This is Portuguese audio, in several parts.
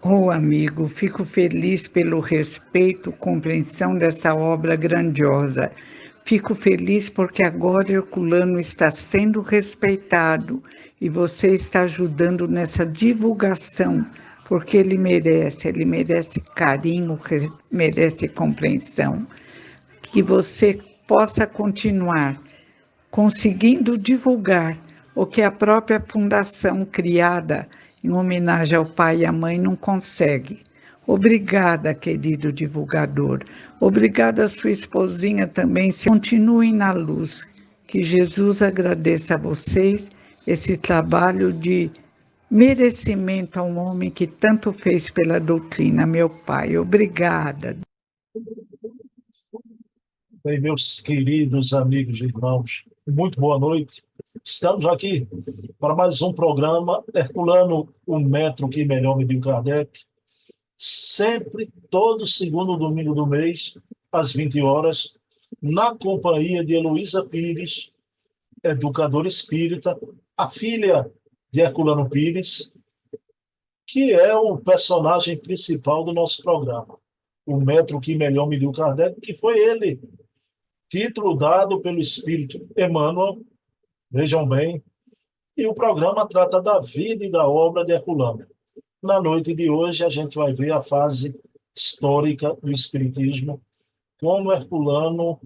Oh, amigo, fico feliz pelo respeito e compreensão dessa obra grandiosa. Fico feliz porque agora Herculano está sendo respeitado e você está ajudando nessa divulgação, porque ele merece carinho, merece compreensão. Que você possa continuar conseguindo divulgar o que a própria fundação criada em homenagem ao pai e à mãe não consegue. Obrigada, querido divulgador. Obrigada a sua esposinha também. Continuem na luz. Que Jesus agradeça a vocês esse trabalho de merecimento a um homem que tanto fez pela doutrina, meu pai. Obrigada. Bem, meus queridos amigos e irmãos, muito boa noite. Estamos aqui para mais um programa Herculano, o metro que melhor mediu Kardec, sempre todo segundo domingo do mês, às 20 horas, na companhia de Heloísa Pires, educadora espírita, a filha de Herculano Pires, que é o personagem principal do nosso programa. O metro que melhor mediu Kardec, que foi ele, título dado pelo Espírito Emmanuel, vejam bem, e o programa trata da vida e da obra de Herculano. Na noite de hoje, a gente vai ver a fase histórica do Espiritismo, como Herculano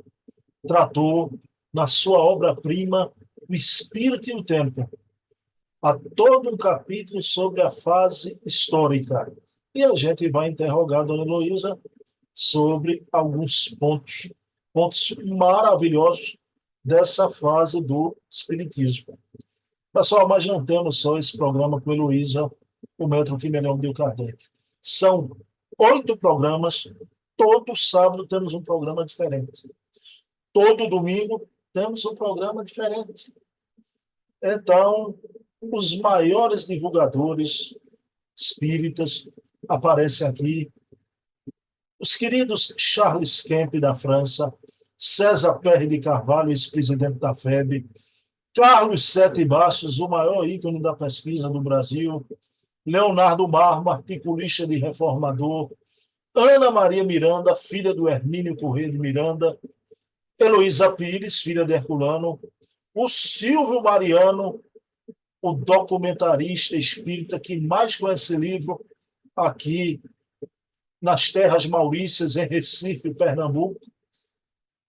tratou na sua obra-prima O Espírito e o Tempo. Há todo um capítulo sobre a fase histórica. E a gente vai interrogar a dona Heloísa sobre alguns pontos maravilhosos dessa fase do Espiritismo. Pessoal, mas não temos só esse programa com Heloísa, o metro que melhor deu Kardec. São 8 programas, todo sábado temos um programa diferente. Todo domingo temos um programa diferente. Então, os maiores divulgadores espíritas aparecem aqui. Os queridos Charles Kemp, da França, César Perry de Carvalho, ex-presidente da FEB, Carlos Sete Bastos, o maior ícone da pesquisa do Brasil, Leonardo Marmo, articulista de Reformador, Ana Maria Miranda, filha do Hermínio Corrêa de Miranda, Heloísa Pires, filha de Herculano, o Silvio Mariano, o documentarista espírita que mais conhece livro aqui nas terras maurícias, em Recife, Pernambuco,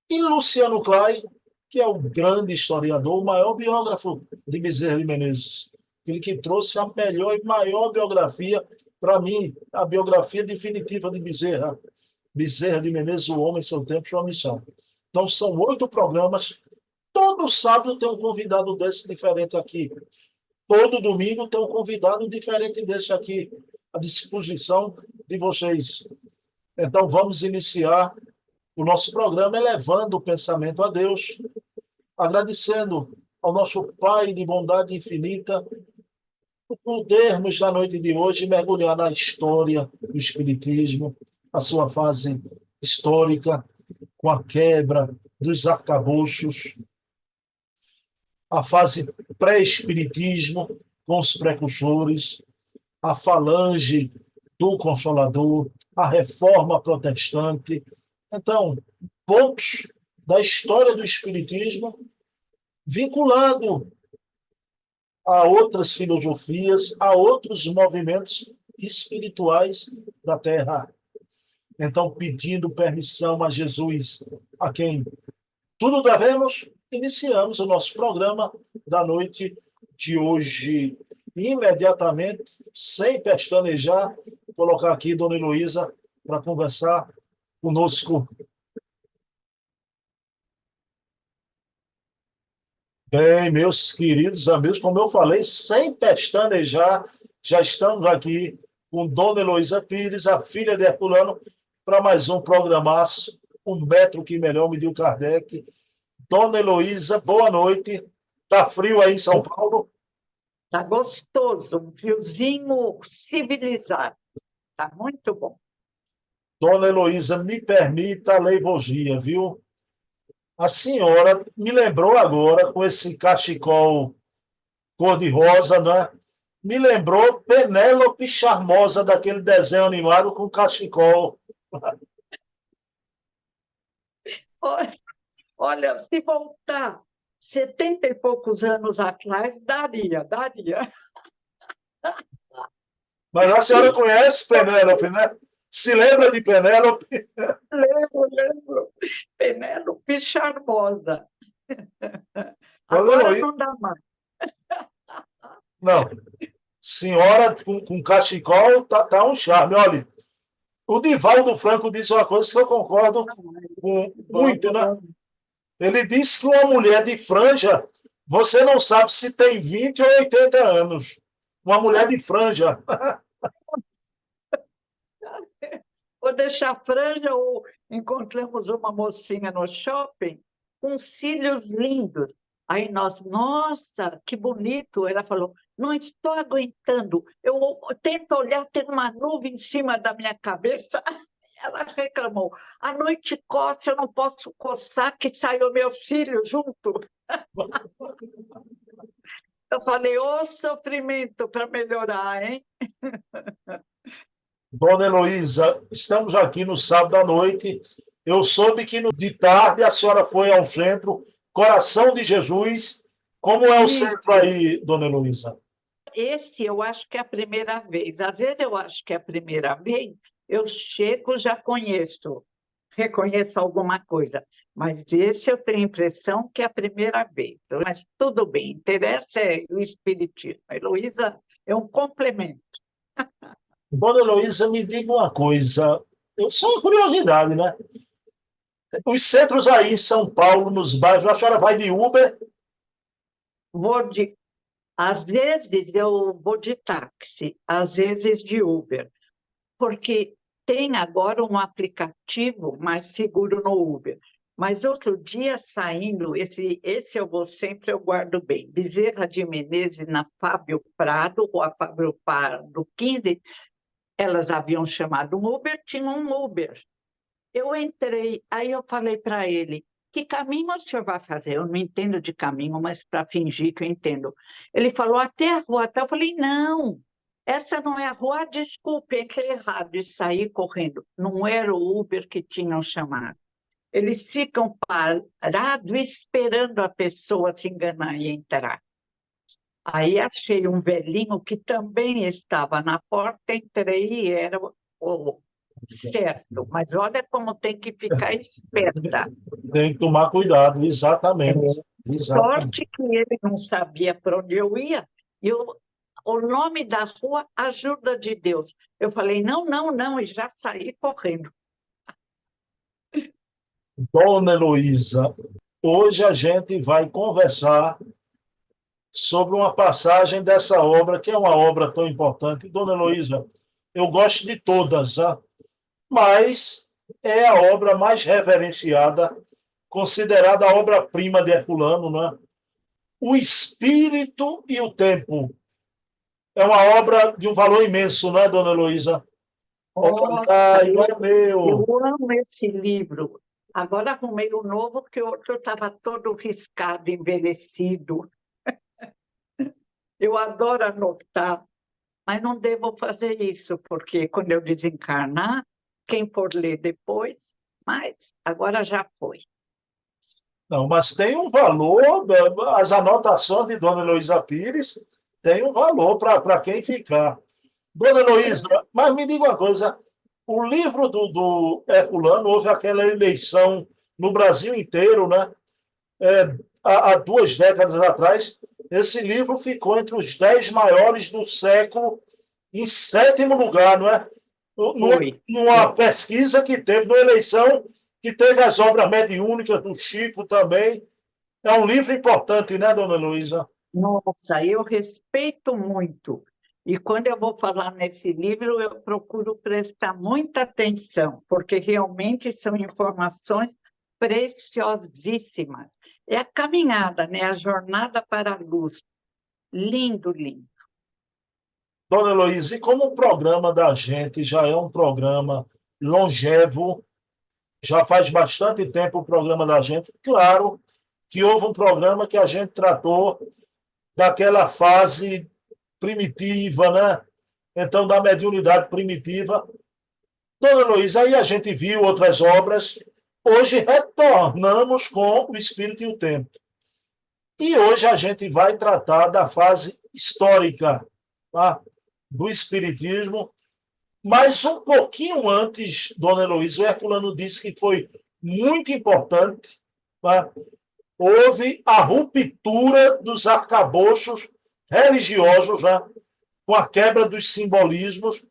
e Luciano Klein, que é o grande historiador, o maior biógrafo de Bezerra de Menezes, ele que trouxe a melhor e maior biografia, para mim, a biografia definitiva de Bezerra. Bezerra de Menezes, O Homem, Seu Tempo, Sua Missão. Então, são 8 programas. Todo sábado tem um convidado desse diferente aqui. Todo domingo tem um convidado diferente desse aqui, à disposição de vocês. Então, vamos iniciar o nosso programa elevando o pensamento a Deus, agradecendo ao nosso Pai de bondade infinita por podermos, na noite de hoje, mergulhar na história do Espiritismo, a sua fase histórica, com a quebra dos arcabouços, a fase pré-espiritismo, com os precursores, a falange do Consolador, a reforma protestante. Então, pontos da história do Espiritismo vinculado a outras filosofias, a outros movimentos espirituais da Terra. Então, pedindo permissão a Jesus, a quem tudo devemos, iniciamos o nosso programa da noite de hoje. Imediatamente, sem pestanejar, vou colocar aqui Dona Heloísa para conversar conosco. Bem, meus queridos amigos, como eu falei, sem pestanejar, já estamos aqui com Dona Heloísa Pires, a filha de Herculano, para mais um programaço, um metro que melhor mediu Kardec. Dona Heloísa, boa noite. Tá frio aí em São Paulo? Tá gostoso, um friozinho civilizado. Tá muito bom. Dona Heloísa, me permita a leivogia, viu? A senhora me lembrou agora, com esse cachecol cor-de-rosa, né? Me lembrou Penélope Charmosa, daquele desenho animado com cachecol. Olha, olha, se voltar 70 e poucos anos atrás, daria. Mas a senhora conhece Penélope, né? Se lembra de Penélope? Lembro. Penélope Charmosa. Dona Agora Heloísa, não dá mais. não. Senhora com cachecol tá um charme. Olha, o Divaldo Franco disse uma coisa que eu concordo com muito, né? Ele disse que uma mulher de franja, você não sabe se tem 20 ou 80 anos. Uma mulher de franja. Vou deixar franja ou encontramos uma mocinha no shopping com cílios lindos. Aí nós, nossa, que bonito. Ela falou, não estou aguentando. Eu tento olhar, tem uma nuvem em cima da minha cabeça. Ela reclamou, a noite coça, eu não posso coçar, que sai o meu cílio junto. Eu falei, ô sofrimento para melhorar, hein? Dona Heloísa, estamos aqui no sábado à noite. Eu soube que de tarde a senhora foi ao centro Coração de Jesus. Como é o Isso. centro aí, Dona Heloísa? Esse eu acho que é a primeira vez. Às vezes eu acho que é a primeira vez, eu chego, já conheço, reconheço alguma coisa. Mas esse eu tenho a impressão que é a primeira vez. Mas tudo bem, interessa é o espiritismo. A Heloísa é um complemento. Dona Heloísa, me diga uma coisa. Só uma curiosidade, né? Os centros aí em São Paulo, nos bairros, a senhora vai de Uber? Vou de, às vezes eu vou de táxi, às vezes de Uber, porque tem agora um aplicativo mais seguro no Uber. Mas outro dia saindo, esse eu vou sempre, eu guardo bem. Bezerra de Menezes na Fábio Prado, ou a Fábio Prado 15, elas haviam chamado um Uber, tinha um Uber. Eu entrei, aí eu falei para ele, que caminho o senhor vai fazer? Eu não entendo de caminho, mas para fingir que eu entendo. Ele falou, até a rua tal. Eu falei, não, essa não é a rua. Ah, desculpe, entrei errado e saí correndo. Não era o Uber que tinham chamado. Eles ficam parados esperando a pessoa se enganar e entrar. Aí achei um velhinho que também estava na porta, entrei e era o certo. Mas olha como tem que ficar esperta. Tem que tomar cuidado, exatamente. Exatamente. Sorte que ele não sabia para onde eu ia. E o nome da rua, Ajuda de Deus. Eu falei, não, não, não, e já saí correndo. Dona Heloísa, hoje a gente vai conversar sobre uma passagem dessa obra, que é uma obra tão importante. Dona Heloísa, eu gosto de todas, já, mas é a obra mais reverenciada, considerada a obra-prima de Herculano, né? O Espírito e o Tempo. É uma obra de um valor imenso, não é, Dona Heloísa? Nossa, Igual o meu. eu amo esse livro. Agora arrumei um novo, que o outro estava todo riscado, envelhecido. Eu adoro anotar, mas não devo fazer isso, porque quando eu desencarnar, quem for ler depois, mas agora já foi. Não, mas tem um valor, as anotações de Dona Heloísa Pires têm um valor para quem ficar. Dona Heloísa, mas me diga uma coisa, o livro do Herculano, houve aquela eleição no Brasil inteiro, né? Há 2 décadas atrás, esse livro ficou entre os 10 maiores do século, em 7º lugar, não é? Numa pesquisa que teve, numa eleição que teve as obras mediúnicas do Chico também. É um livro importante, né, Dona Heloísa? Nossa, eu respeito muito. E quando eu vou falar nesse livro, eu procuro prestar muita atenção, porque realmente são informações preciosíssimas. É a caminhada, né? A jornada para a luz. Lindo, lindo. Dona Heloísa, e como o programa da gente já é um programa longevo, já faz bastante tempo o programa da gente, claro que houve um programa que a gente tratou daquela fase primitiva, né? Então, da mediunidade primitiva. Dona Heloísa, aí a gente viu outras obras. Hoje retornamos com o Espírito e o Tempo. E hoje a gente vai tratar da fase histórica, tá? Do Espiritismo. Mas um pouquinho antes, Dona Heloísa, o Herculano disse que foi muito importante, tá? Houve a ruptura dos arcabouços religiosos, né? Com a quebra dos simbolismos,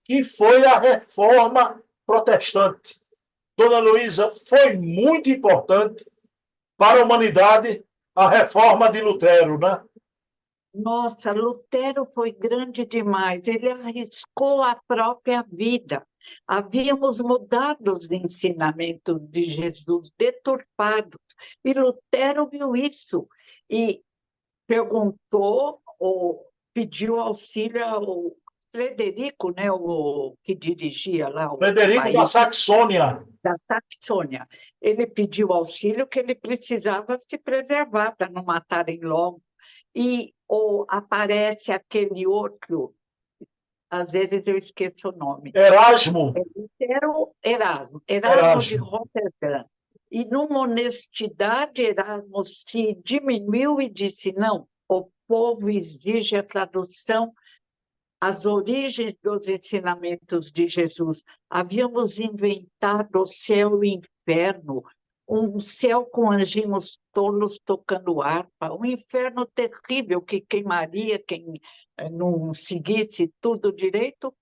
que foi a reforma protestante. Dona Heloísa, foi muito importante para a humanidade a reforma de Lutero, né? Nossa, Lutero foi grande demais. Ele arriscou a própria vida. Havíamos mudado os ensinamentos de Jesus, deturpados. E Lutero viu isso e perguntou ou pediu auxílio ao Frederico, né, o que dirigia lá o Frederico da país Saxônia. da Saxônia. Ele pediu auxílio que ele precisava se preservar para não matarem logo. E ou aparece aquele outro, às vezes eu esqueço o nome, Erasmo. Erasmo de Roterdã. E numa honestidade, Erasmo se diminuiu e disse, não, o povo exige a tradução, as origens dos ensinamentos de Jesus. Havíamos inventado o céu e o inferno, um céu com anjinhos tolos tocando harpa, um inferno terrível que queimaria quem não seguisse tudo direito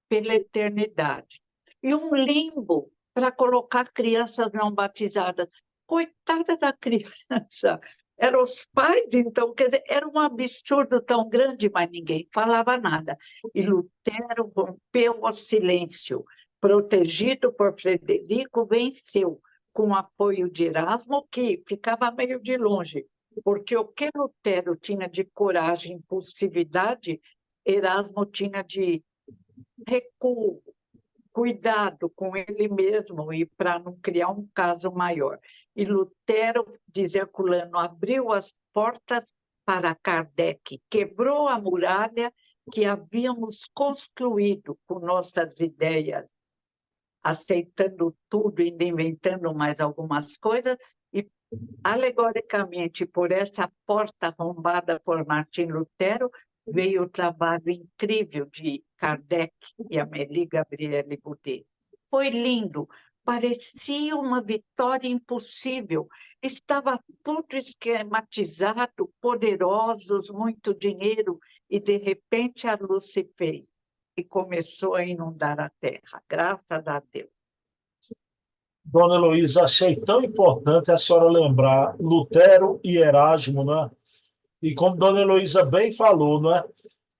pela eternidade. E um limbo para colocar crianças não batizadas. Coitada da criança! Eram os pais, então, quer dizer, era um absurdo tão grande, mas ninguém falava nada. E Lutero rompeu o silêncio, protegido por Frederico, venceu, com o apoio de Erasmo, que ficava meio de longe, porque o que Lutero tinha de coragem e impulsividade, Erasmo tinha de recuo, cuidado com ele mesmo e para não criar um caso maior. E Lutero, diz Herculano, abriu as portas para Kardec, quebrou a muralha que havíamos construído com nossas ideias, aceitando tudo e inventando mais algumas coisas, e alegoricamente, por essa porta arrombada por Martim Lutero, veio o trabalho incrível de Kardec e Amélie Gabriele Boudet. Foi lindo, parecia uma vitória impossível. Estava tudo esquematizado, poderosos, muito dinheiro, e de repente a luz se fez e começou a inundar a terra, graças a Deus. Dona Heloísa, achei tão importante a senhora lembrar Lutero e Erasmo, né? E como Dona Heloísa bem falou, né?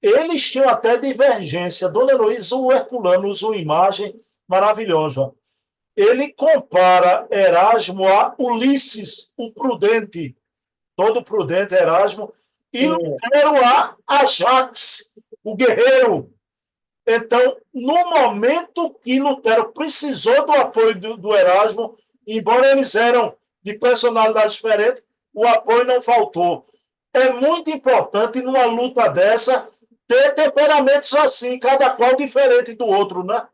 Eles tinham até divergência. Dona Heloísa, o Herculano usa uma imagem maravilhosa. Ele compara Erasmo a Ulisses, o prudente, todo prudente Erasmo, e Lutero a Ajax, o guerreiro. Então, no momento que Lutero precisou do apoio do Erasmo, embora eles eram de personalidades diferentes, o apoio não faltou. É muito importante, numa luta dessa, ter temperamentos assim, cada qual diferente do outro, né?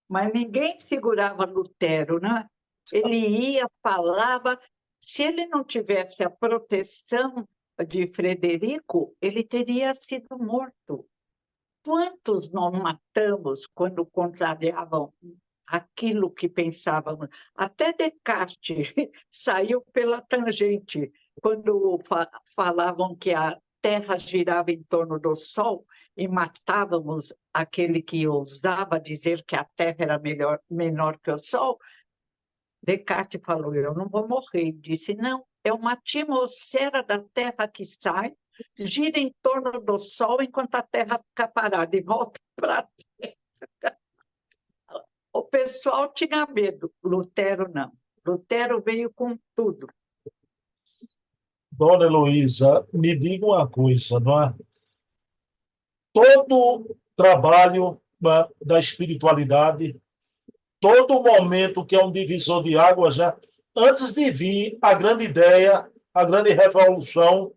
Mas ninguém segurava Lutero, né? Ele ia, falava. Se ele não tivesse a proteção de Frederico, ele teria sido morto. Quantos nós matamos quando contrariavam aquilo que pensávamos? Até Descartes saiu pela tangente, quando falavam que a Terra girava em torno do Sol e matávamos aquele que ousava dizer que a Terra era menor que o Sol. Descartes falou, eu não vou morrer. Ele disse, não, é uma atmosfera da Terra que sai, gira em torno do Sol enquanto a Terra fica parada e volta para a Terra. O pessoal tinha medo, Lutero não. Lutero veio com tudo. Dona Heloísa, me diga uma coisa, não é? Todo trabalho, né, da espiritualidade, todo momento que é um divisor de águas, já, antes de vir a grande ideia, a grande revolução,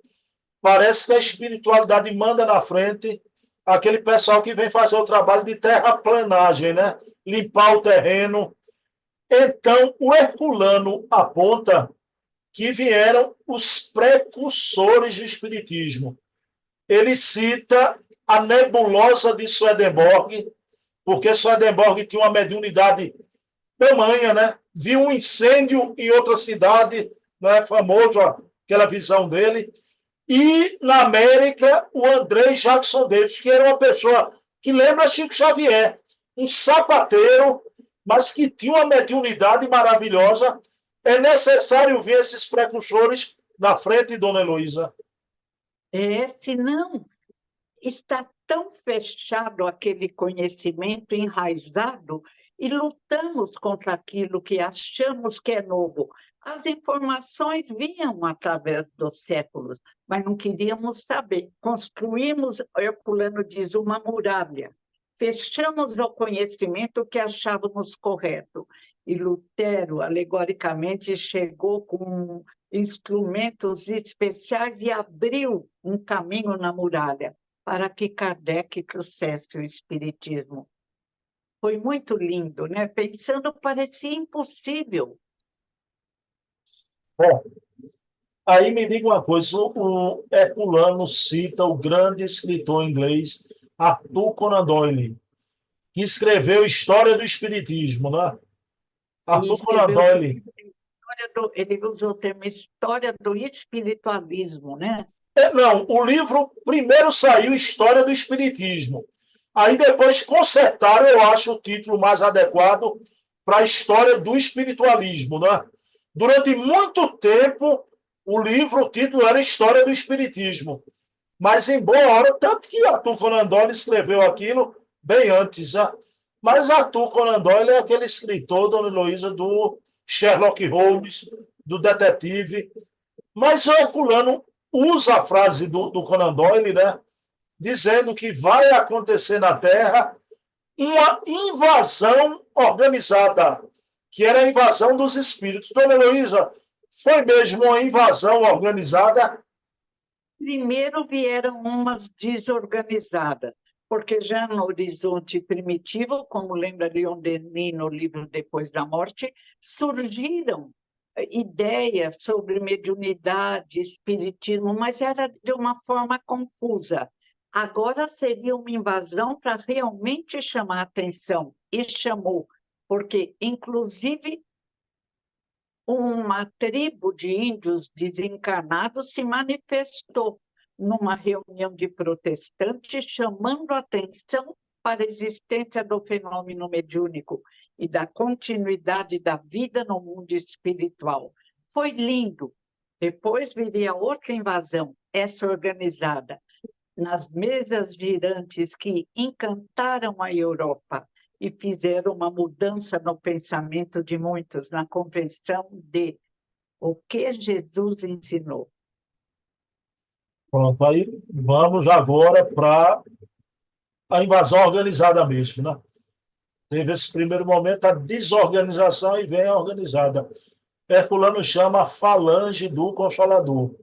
Parece que a espiritualidade manda na frente aquele pessoal que vem fazer o trabalho de terraplanagem, né? Limpar o terreno. Então, o Herculano aponta que vieram os precursores do espiritismo. Ele cita a nebulosa de Swedenborg, porque Swedenborg tinha uma mediunidade tamanha, né? Viu um incêndio em outra cidade, não é famoso aquela visão dele. E na América, o André Jackson Davis, que era uma pessoa que lembra Chico Xavier, um sapateiro, mas que tinha uma mediunidade maravilhosa. É necessário ver esses precursores na frente, dona Heloísa. Senão está tão fechado aquele conhecimento enraizado e lutamos contra aquilo que achamos que é novo. As informações vinham através dos séculos, mas não queríamos saber. Construímos, Herculano diz, uma muralha. Fechamos o conhecimento que achávamos correto. E Lutero, alegoricamente, chegou com instrumentos especiais e abriu um caminho na muralha para que Kardec trouxesse o espiritismo. Foi muito lindo, né? Pensando, parecia impossível. Bom, aí me diga uma coisa, o Herculano cita o grande escritor inglês Arthur Conan Doyle, que escreveu História do Espiritismo, né? Arthur Conan Doyle. Ele usou o termo história do espiritualismo, né? Não, o livro primeiro saiu História do Espiritismo. Aí depois consertaram, eu acho, o título mais adequado para a História do Espiritualismo, né? Durante muito tempo, o título era História do Espiritismo. Mas em boa hora, tanto que Arthur Conan Doyle escreveu aquilo bem antes, né? Mas Arthur Conan Doyle é aquele escritor, dona Heloísa, do Sherlock Holmes, do detetive. Mas o Herculano usa a frase do Conan Doyle, né? Dizendo que vai acontecer na Terra uma invasão organizada, que era a invasão dos espíritos. Dona Heloísa, foi mesmo uma invasão organizada? Primeiro vieram umas desorganizadas, porque já no Horizonte Primitivo, como lembra Leon Denis no livro Depois da Morte, surgiram ideias sobre mediunidade, espiritismo, mas era de uma forma confusa. Agora seria uma invasão para realmente chamar a atenção, e chamou, porque, inclusive, uma tribo de índios desencarnados se manifestou numa reunião de protestantes, chamando a atenção para a existência do fenômeno mediúnico e da continuidade da vida no mundo espiritual. Foi lindo. Depois viria outra invasão, essa organizada, nas mesas girantes que encantaram a Europa e fizeram uma mudança no pensamento de muitos, na compreensão de o que Jesus ensinou. Pronto, aí vamos agora para a invasão organizada mesmo, né? Teve esse primeiro momento, a desorganização, e vem a organizada. Herculano chama a falange do Consolador.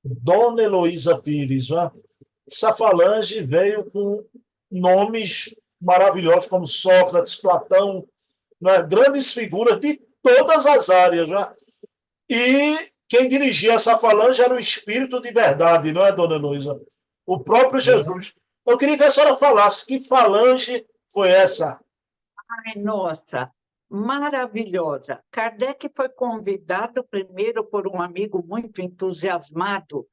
Dona Heloísa Pires, né? Essa falange veio com nomes maravilhosos como Sócrates, Platão, né? Grandes figuras de todas as áreas. Né? E quem dirigia essa falange era o Espírito de Verdade, não é, Dona Heloísa? O próprio Jesus. Eu queria que a senhora falasse que falange foi essa. Ai, nossa, maravilhosa. Kardec foi convidado primeiro por um amigo muito entusiasmado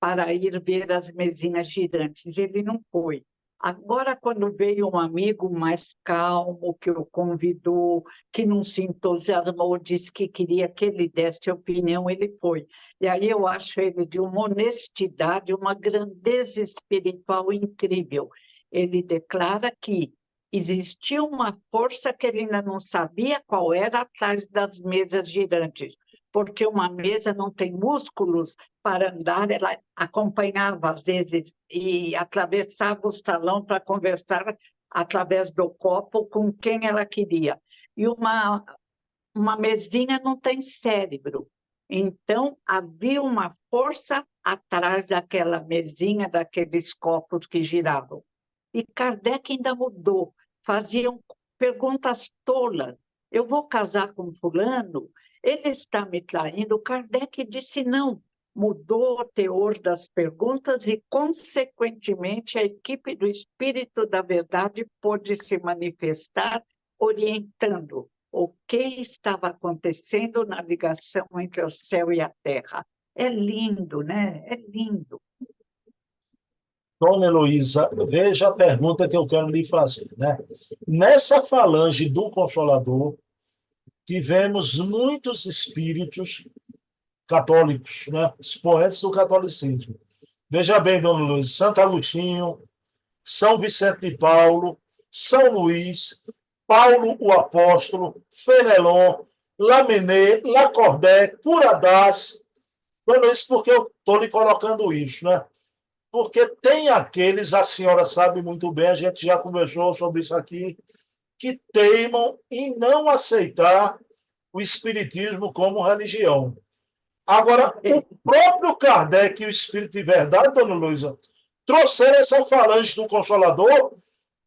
para ir ver as mesinhas girantes. Ele não foi. Agora, quando veio um amigo mais calmo, que o convidou, que não se entusiasmou, disse que queria que ele desse opinião, ele foi. E aí eu acho ele de uma honestidade, uma grandeza espiritual incrível. Ele declara que existia uma força que ele ainda não sabia qual era atrás das mesas girantes, porque uma mesa não tem músculos para andar, ela acompanhava às vezes e atravessava o salão para conversar através do copo com quem ela queria. E uma mesinha não tem cérebro. Então, havia uma força atrás daquela mesinha, daqueles copos que giravam. E Kardec ainda mudou, faziam perguntas tolas. Eu vou casar com fulano? Ele está me traindo? Kardec disse não. Mudou o teor das perguntas e, consequentemente, a equipe do Espírito da Verdade pôde se manifestar orientando o que estava acontecendo na ligação entre o céu e a terra. É lindo, né? É lindo. Dona Heloísa, veja a pergunta que eu quero lhe fazer, né? Nessa falange do Consolador, tivemos muitos espíritos católicos, né? Expoentes do catolicismo. Veja bem, Dona Heloísa, Santo Agostinho, São Vicente de Paulo, São Luís, Paulo o Apóstolo, Fenelon, Lamennais, Lacordaire, Curadas. Dona Heloísa, por que eu estou lhe colocando isso, né? Porque tem aqueles, a senhora sabe muito bem, a gente já conversou sobre isso aqui, que teimam em não aceitar o espiritismo como religião. Agora, o próprio Kardec e o Espírito de Verdade, Dona Luísa, trouxeram essa falange do Consolador,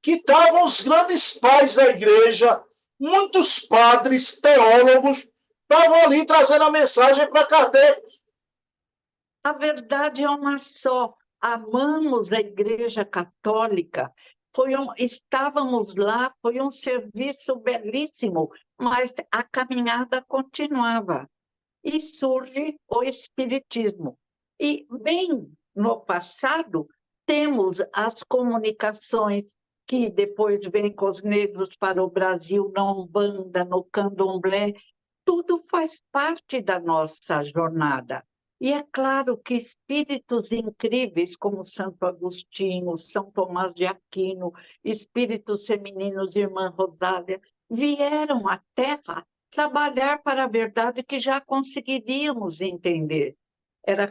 que estavam os grandes pais da igreja, muitos padres, teólogos, estavam ali trazendo a mensagem para Kardec. A verdade é uma só. Amamos a Igreja Católica. Estávamos lá, foi um serviço belíssimo, mas a caminhada continuava. E surge o Espiritismo. E, bem no passado, temos as comunicações que depois vêm com os negros para o Brasil, na Umbanda, no Candomblé. Tudo faz parte da nossa jornada. E é claro que espíritos incríveis como Santo Agostinho, São Tomás de Aquino, espíritos femininos, Irmã Rosália, vieram à Terra trabalhar para a verdade que já conseguiríamos entender.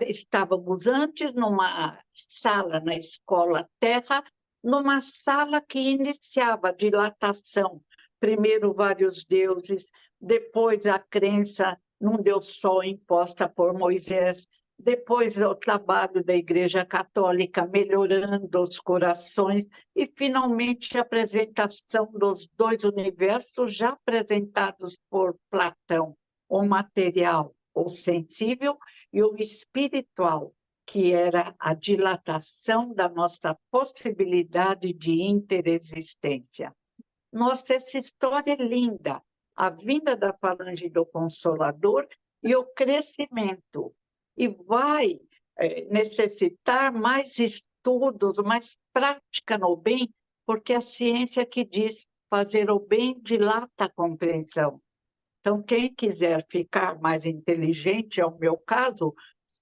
Estávamos antes numa sala na Escola Terra, numa sala que iniciava a dilatação. Primeiro vários deuses, depois a crença num Deus só imposta por Moisés, depois o trabalho da Igreja Católica melhorando os corações e, finalmente, a apresentação dos dois universos já apresentados por Platão, o material, o sensível, e o espiritual, que era a dilatação da nossa possibilidade de interexistência. Nossa, essa história é linda. A vinda da falange do Consolador e o crescimento. E vai necessitar mais estudos, mais prática no bem, porque a ciência que diz fazer o bem dilata a compreensão. Então, quem quiser ficar mais inteligente, é o meu caso,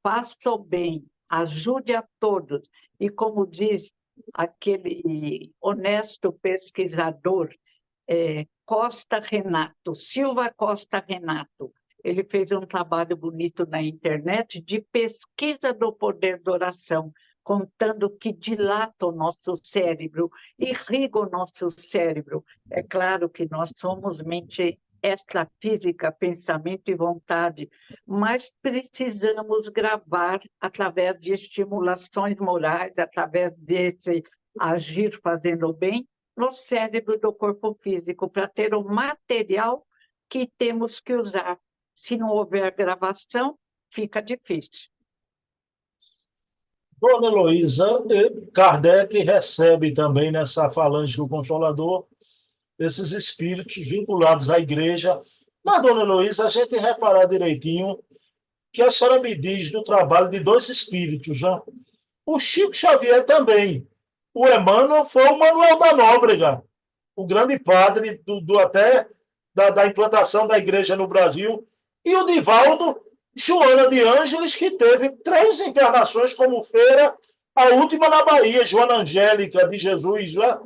faça o bem, ajude a todos. E como diz aquele honesto pesquisador, Costa Renato, Silva Costa Renato, ele fez um trabalho bonito na internet de pesquisa do poder da oração, contando que dilata o nosso cérebro, irriga o nosso cérebro. É claro que nós somos mente extrafísica, pensamento e vontade, mas precisamos gravar através de estimulações morais, através desse agir fazendo o bem, no cérebro do corpo físico, para ter o material que temos que usar. Se não houver gravação, fica difícil. Dona Heloísa, Kardec recebe também nessa falange do Consolador esses espíritos vinculados à igreja. Mas, Dona Heloísa, a gente reparar direitinho que a senhora me diz do trabalho de dois espíritos, né? O Chico Xavier também. O Emmanuel foi o Manuel da Nóbrega, o grande padre até da implantação da igreja no Brasil. E o Divaldo, Joana de Ângeles, que teve 3 encarnações como freira, a última na Bahia, Joana Angélica de Jesus, né?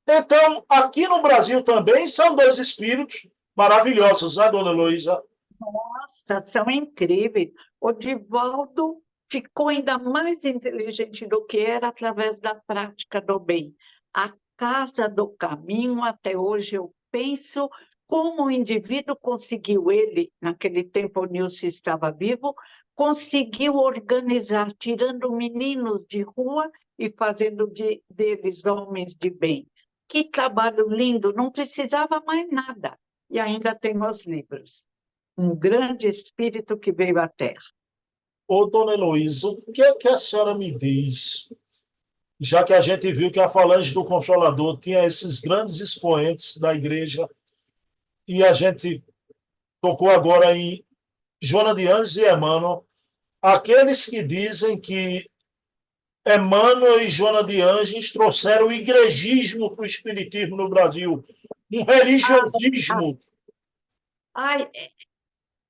Então, aqui no Brasil também são 2 espíritos maravilhosos, né, Dona Heloísa? Nossa, são incríveis. O Divaldo ficou ainda mais inteligente do que era através da prática do bem. A Casa do Caminho, até hoje eu penso como o indivíduo conseguiu, ele, naquele tempo o Nilce estava vivo, conseguiu organizar, tirando meninos de rua e fazendo deles homens de bem. Que trabalho lindo, não precisava mais nada. E ainda tem os livros. Um grande espírito que veio à Terra. Ô, dona Heloísa, o que é que a senhora me diz, já que a gente viu que a Falange do Consolador tinha esses grandes expoentes da igreja, e a gente tocou agora em Joana de Anjos e Emmanuel, aqueles que dizem que Emmanuel e Joana de Anjos trouxeram o igrejismo para o espiritismo no Brasil, um religiosismo. Ai,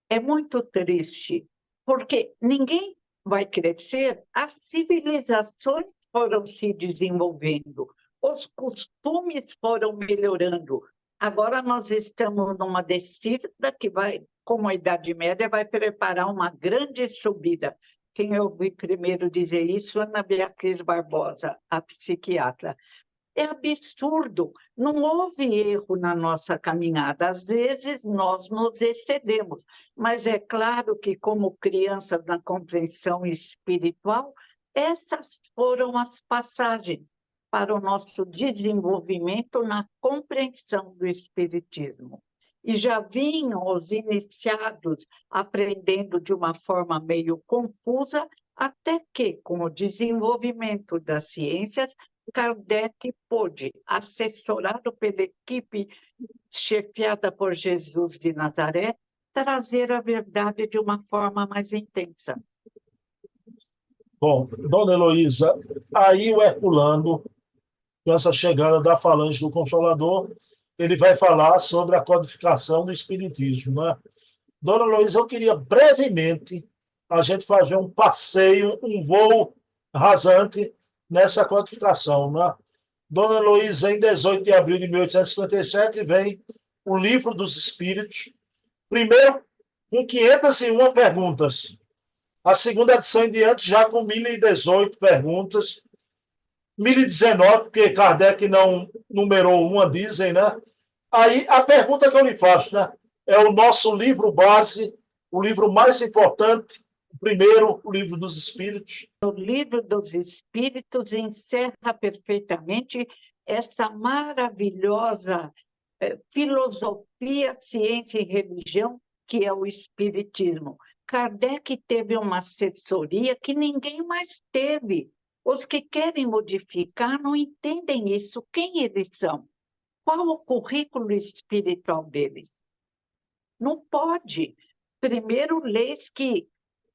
é muito triste, porque ninguém vai crescer, as civilizações foram se desenvolvendo, os costumes foram melhorando. Agora nós estamos numa descida que vai, como a Idade Média, vai preparar uma grande subida. Quem eu ouvi primeiro dizer isso é Ana Beatriz Barbosa, a psiquiatra. É absurdo, não houve erro na nossa caminhada. Às vezes nós nos excedemos, mas é claro que, como crianças na compreensão espiritual, essas foram as passagens para o nosso desenvolvimento na compreensão do Espiritismo. E já vinham os iniciados aprendendo de uma forma meio confusa, até que, com o desenvolvimento das ciências, Kardec pôde, assessorado pela equipe chefiada por Jesus de Nazaré, trazer a verdade de uma forma mais intensa. Bom, dona Heloísa, aí o Herculano, com essa chegada da Falange do Consolador, ele vai falar sobre a codificação do Espiritismo, né? Dona Heloísa, eu queria brevemente a gente fazer um passeio, um voo rasante nessa codificação, né? Dona Heloísa, em 18 de abril de 1857, vem o Livro dos Espíritos, primeiro com 501 perguntas. A segunda edição em diante já com 1.018 perguntas, 1.019, porque Kardec não numerou uma, dizem, né? Aí a pergunta que eu lhe faço, né? É o nosso livro base, o livro mais importante, o primeiro, o Livro dos Espíritos. O Livro dos Espíritos encerra perfeitamente essa maravilhosa filosofia, ciência e religião que é o Espiritismo. Kardec teve uma assessoria que ninguém mais teve. Os que querem modificar não entendem isso. Quem eles são? Qual o currículo espiritual deles? Não pode. Primeiro, leis que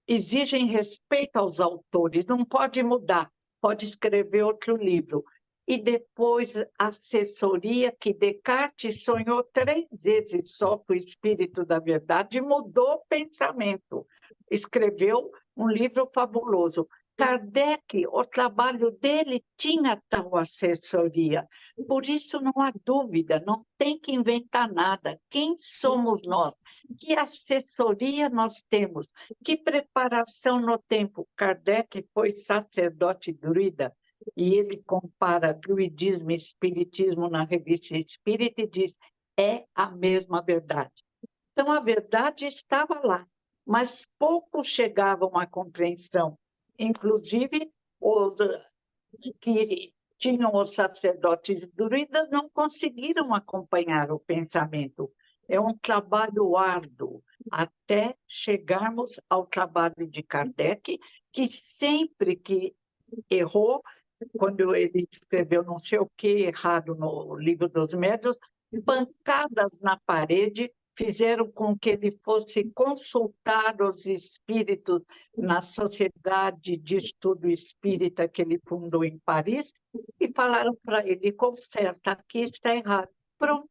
exigem respeito aos autores, não pode mudar, pode escrever outro livro. E depois, assessoria que Descartes sonhou 3 vezes só com o Espírito da Verdade e mudou o pensamento. Escreveu um livro fabuloso. Kardec, o trabalho dele tinha tal assessoria. Por isso, não há dúvida, não tem que inventar nada. Quem somos nós? Que assessoria nós temos? Que preparação no tempo? Kardec foi sacerdote druida e ele compara druidismo e espiritismo na revista Espírita e diz, é a mesma verdade. Então, a verdade estava lá, mas poucos chegavam à compreensão. Inclusive, os que tinham os sacerdotes druidas não conseguiram acompanhar o pensamento. É um trabalho árduo, até chegarmos ao trabalho de Kardec, que sempre que errou, quando ele escreveu não sei o que errado no Livro dos Médiuns, pancadas na parede fizeram com que ele fosse consultar os espíritos na Sociedade de Estudo Espírita que ele fundou em Paris e falaram para ele, conserta, aqui está errado. Pronto.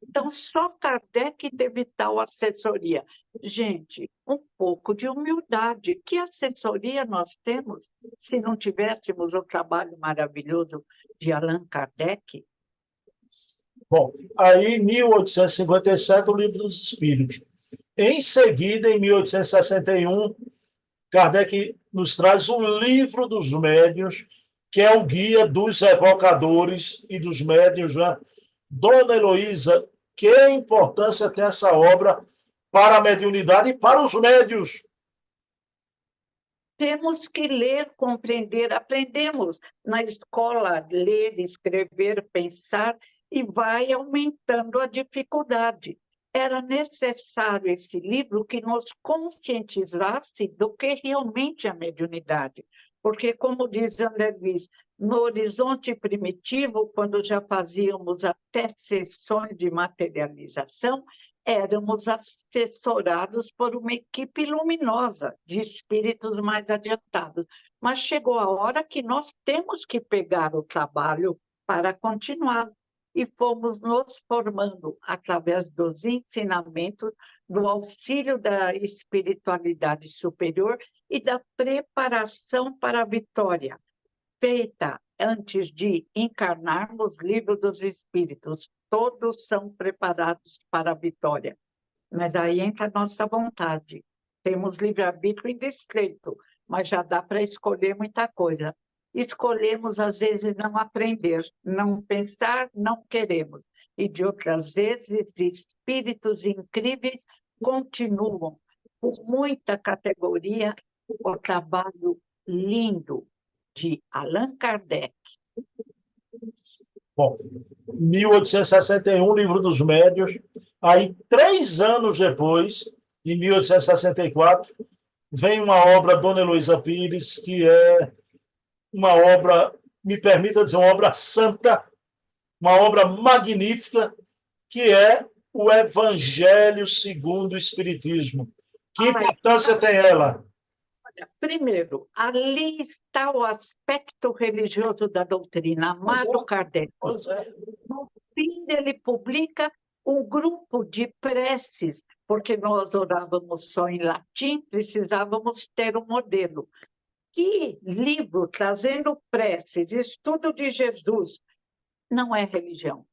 Então, só Kardec teve tal assessoria. Gente, um pouco de humildade. Que assessoria nós temos se não tivéssemos o trabalho maravilhoso de Allan Kardec? Bom, aí em 1857, o Livro dos Espíritos. Em seguida, em 1861, Kardec nos traz o Livro dos Médiuns, que é o guia dos evocadores e dos médiuns. Né? Dona Heloísa, Que importância tem essa obra para a mediunidade e para os médios? Temos que ler, compreender, aprendemos na escola ler, escrever, pensar e vai aumentando a dificuldade. Era necessário esse livro que nos conscientizasse do que realmente é a mediunidade, porque, como diz André Luiz, no horizonte primitivo, quando já fazíamos até sessões de materialização, éramos assessorados por uma equipe luminosa de espíritos mais adiantados. Mas chegou a hora que nós temos que pegar o trabalho para continuar. E fomos nos formando através dos ensinamentos, do auxílio da espiritualidade superior e da preparação para a vitória, feita antes de encarnarmos livro dos Espíritos. Todos são preparados para a vitória. Mas aí entra a nossa vontade. Temos livre-arbítrio indiscreto, mas já dá para escolher muita coisa. Escolhemos, às vezes, não aprender, não pensar, não queremos. E, de outras vezes, espíritos incríveis continuam com muita categoria o trabalho lindo de Allan Kardec. Bom, 1861, Livro dos Médios. Aí, 3 anos depois, em 1864, vem uma obra, Dona Heloísa Pires, que é uma obra, me permita dizer, uma obra santa, uma obra magnífica, que é o Evangelho segundo o Espiritismo. Que importância tem ela? Primeiro, ali está o aspecto religioso da doutrina, amado Kardec. No fim, ele publica um grupo de preces, porque nós orávamos só em latim, precisávamos ter um modelo. Que livro trazendo preces, estudo de Jesus, não é religião.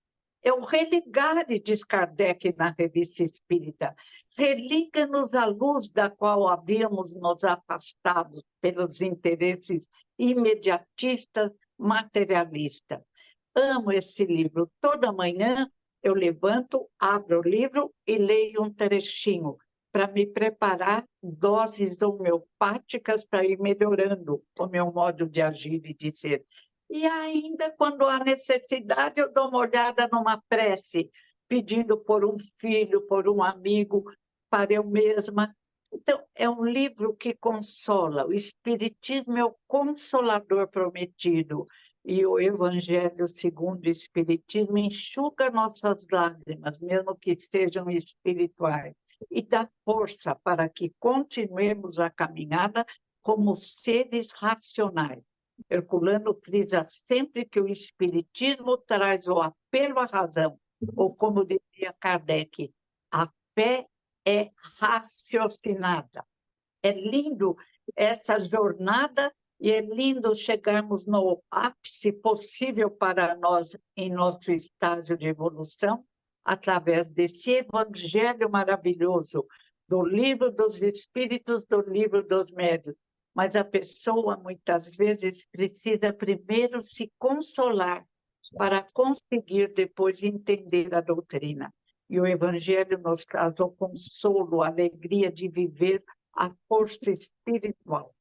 É o religare, diz Kardec na Revista Espírita. Religa-nos à luz da qual havíamos nos afastado pelos interesses imediatistas, materialistas. Amo esse livro. Toda manhã eu levanto, abro o livro e leio um trechinho para me preparar doses homeopáticas para ir melhorando o meu modo de agir e de ser. E ainda, quando há necessidade, eu dou uma olhada numa prece, pedindo por um filho, por um amigo, para eu mesma. Então, é um livro que consola. O Espiritismo é o consolador prometido. E o Evangelho segundo o Espiritismo enxuga nossas lágrimas, mesmo que sejam espirituais, e dá força para que continuemos a caminhada como seres racionais. Herculano frisa sempre que o Espiritismo traz o apelo à razão, ou como dizia Kardec, a fé é raciocinada. É lindo essa jornada e é lindo chegarmos no ápice possível para nós em nosso estágio de evolução, através desse evangelho maravilhoso do livro dos Espíritos, do livro dos Médiuns. Mas a pessoa, muitas vezes, precisa primeiro se consolar para conseguir depois entender a doutrina. E o Evangelho nos traz o consolo, a alegria de viver a força espiritual.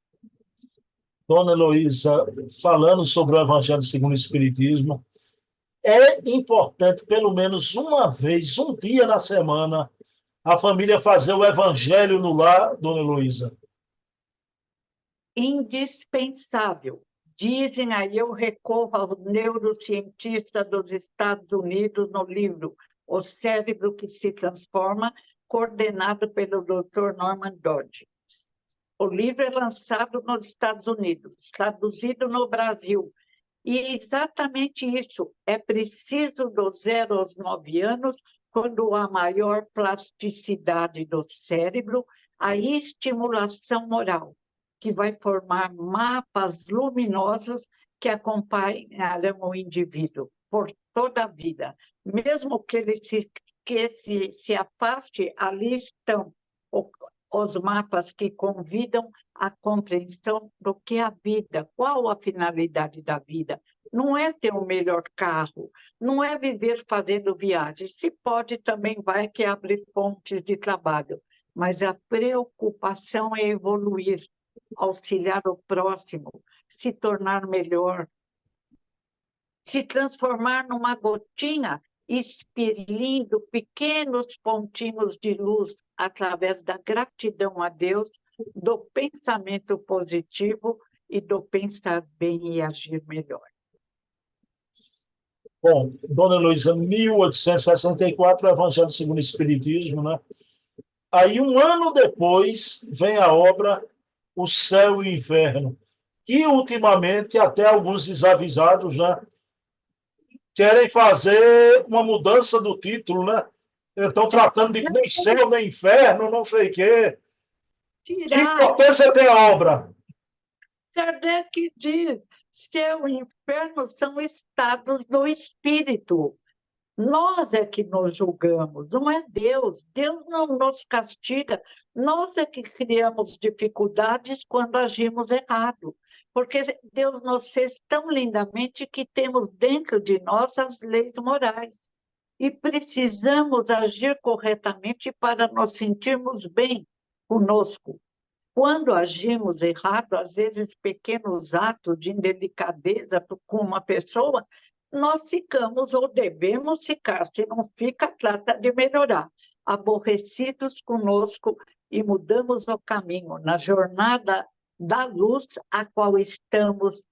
Dona Heloísa, falando sobre o Evangelho segundo o Espiritismo, é importante, pelo menos uma vez, um dia na semana, a família fazer o Evangelho no lar, Dona Heloísa? Indispensável. Dizem aí, eu recorro ao neurocientista dos Estados Unidos no livro O Cérebro que se Transforma, coordenado pelo Dr. Norman Dodge. O livro é lançado nos Estados Unidos, traduzido no Brasil. E é exatamente isso. É preciso do 0 aos 9 anos, quando há maior plasticidade do cérebro, a estimulação moral, que vai formar mapas luminosos que acompanharão o indivíduo por toda a vida. Mesmo que ele se afaste, ali estão os mapas que convidam à compreensão do que é a vida, qual a finalidade da vida, não é ter o melhor carro, não é viver fazendo viagens. Se pode, também vai que abre fontes de trabalho. Mas a preocupação é evoluir, auxiliar o próximo, se tornar melhor, se transformar numa gotinha, expelindo pequenos pontinhos de luz através da gratidão a Deus, do pensamento positivo e do pensar bem e agir melhor. Bom, Dona Heloísa, 1864, Evangelho segundo o Espiritismo, né? Aí, um ano depois, vem a obra O Céu e o Inferno, que ultimamente até alguns desavisados, né, querem fazer uma mudança do título, né? Estão tratando de nem céu, nem inferno, não sei o quê. Que importância tem a obra? Kardec diz, céu e inferno são estados do espírito. Nós é que nos julgamos, não é Deus. Deus não nos castiga. Nós é que criamos dificuldades quando agimos errado. Porque Deus nos fez tão lindamente que temos dentro de nós as leis morais. E precisamos agir corretamente para nos sentirmos bem conosco. Quando agimos errado, às vezes pequenos atos de indelicadeza com uma pessoa, nós ficamos ou devemos ficar, se não fica, trata de melhorar, aborrecidos conosco e mudamos o caminho na jornada da luz a qual estamos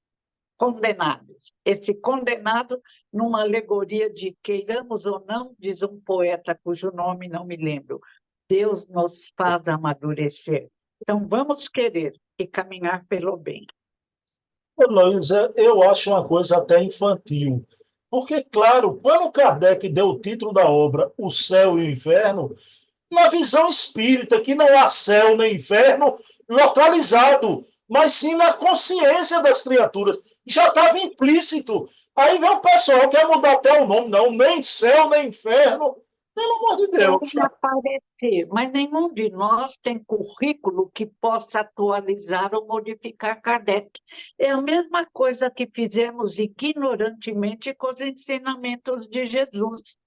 condenados. Esse condenado, numa alegoria de queiramos ou não, diz um poeta cujo nome não me lembro, Deus nos faz amadurecer. Então, vamos querer e caminhar pelo bem. Heloísa, eu acho uma coisa até infantil. Porque, claro, quando Kardec deu o título da obra O Céu e o Inferno, na visão espírita, que não há céu nem inferno localizado, mas sim na consciência das criaturas. Já estava implícito. Aí vem o pessoal que quer mudar até o nome. Não, nem céu, nem inferno. Pelo amor de Deus. Pode aparecer, mas nenhum de nós tem currículo que possa atualizar ou modificar Kardec. É a mesma coisa que fizemos ignorantemente com os ensinamentos de Jesus.